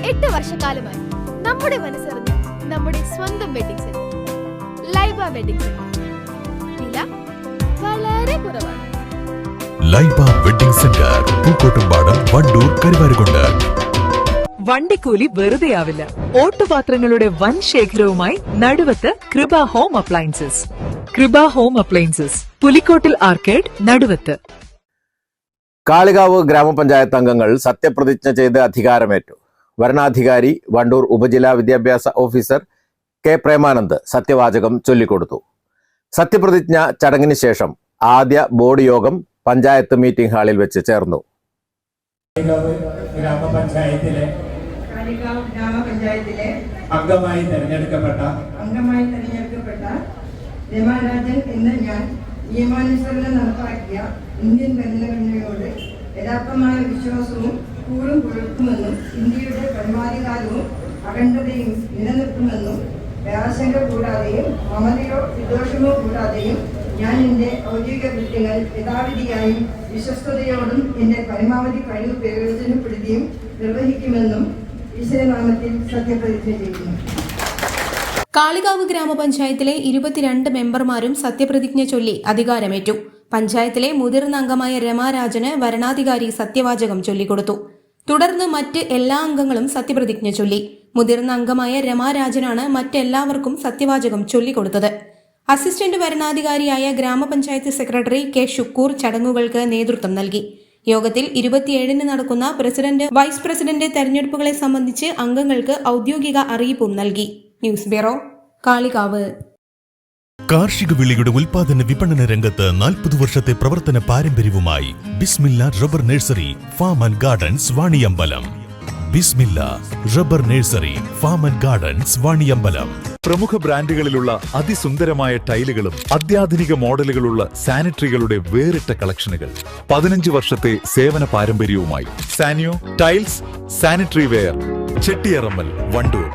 8 വർഷക്കാലമായി നമ്മുടെ മനസ്സറിഞ്ഞ് നമ്മുടെ സ്വന്തം wedding centre Laiba wedding centre. വില വളരെ കുറവാണ്. Laiba wedding centre, Pookkottumpadam, Wandoor, Karuvarakundu. വണ്ടിക്കൂലി വെറുതെയാവില്ല. ഓട്ടുപാത്രങ്ങളുടെ വൻ ശേഖരവുമായി Naduvath Kripa home appliances. Kripa home appliances, Pulikkottil arcade, Naduvath. Kalikavu ഗ്രാമപഞ്ചായത്ത് അംഗങ്ങൾ സത്യപ്രതിജ്ഞ ചെയ്ത് അധികാരമേറ്റു. വരണാധികാരി വണ്ടൂർ ഉപജില്ലാ വിദ്യാഭ്യാസ ഓഫീസർ കെ പ്രേമാനന്ദ് സത്യവാചകം ചൊല്ലിക്കൊടുത്തു. സത്യപ്രതിജ്ഞ ചടങ്ങിന് ശേഷം ആദ്യ ബോർഡ് യോഗം പഞ്ചായത്ത് മീറ്റിംഗ് ഹാളിൽ വെച്ച് ചേർന്നു. ഗ്രാമപഞ്ചായത്തിലെ അംഗമായി തെരഞ്ഞെടുക്കപ്പെട്ട രമാരാജൻ എന്ന ഞാൻ നിയമാനുസരണം നടപ്പാക്കിയ ഇന്ത്യൻ ഭരണഘടനയോട് യഥാർത്ഥമായ വിശ്വാസവും കൂറും പുലർത്തുമെന്നും ഇന്ത്യയുടെ പരമാധികാരവും അഖണ്ഡതയും നിലനിർത്തുമെന്നും ആശങ്ക കൂടാതെയും മമതയോ വിദ്വേഷമോ കൂടാതെയും ഞാൻ എൻ്റെ ഔദ്യോഗിക കൃത്യങ്ങൾ യഥാവിധിയായും വിശ്വസ്തയോടും എൻ്റെ പരമാവധി കഴിവ് പ്രയോജനപ്പെടുത്തിയും നിർവഹിക്കുമെന്നും ഈശ്വരനാമത്തിൽ സത്യപ്രതിജ്ഞ ചെയ്യുന്നു. കാളികാവ് ഗ്രാമപഞ്ചായത്തിലെ 22 മെമ്പർമാരും സത്യപ്രതിജ്ഞ ചൊല്ലി അധികാരമേറ്റു. പഞ്ചായത്തിലെ മുതിർന്ന അംഗമായ രമാരാജന് വരണാധികാരി സത്യവാചകം ചൊല്ലിക്കൊടുത്തു. തുടർന്ന് മറ്റ് എല്ലാ അംഗങ്ങളും സത്യപ്രതിജ്ഞ ചൊല്ലി. മുതിർന്ന അംഗമായ രമാരാജനാണ് മറ്റെല്ലാവർക്കും സത്യവാചകം ചൊല്ലിക്കൊടുത്തത്. അസിസ്റ്റന്റ് വരണാധികാരിയായ ഗ്രാമപഞ്ചായത്ത് സെക്രട്ടറി കെ ഷുക്കൂർ ചടങ്ങുകൾക്ക് നേതൃത്വം നൽകി. യോഗത്തിൽ 27-ന് നടക്കുന്ന പ്രസിഡന്റ്, വൈസ് പ്രസിഡന്റ് തെരഞ്ഞെടുപ്പുകളെ സംബന്ധിച്ച് അംഗങ്ങൾക്ക് ഔദ്യോഗിക അറിയിപ്പും നൽകി. News bureau, Kalikavu. കാർഷിക വിളയുടെ ഉൽപാദന വിപണന രംഗത്ത് 40 വർഷത്തെ പ്രവർത്തന പാരമ്പര്യവുമായി Bismilla rubber nursery, farm and gardens, Vaniyambalam. Bismilla rubber nursery, farm and gardens, Vaniyambalam. പ്രമുഖ ബ്രാൻഡുകളിലുള്ള അതിസുന്ദരമായ ടൈലുകളും അത്യാധുനിക മോഡലുകളുള്ള സാനിറ്ററികളുടെ വേറിട്ട കളക്ഷനുകൾ. 15 വർഷത്തെ സേവന പാരമ്പര്യവുമായി Saniyo tiles, sanitary ware, Chettiyarammal, Wandoor.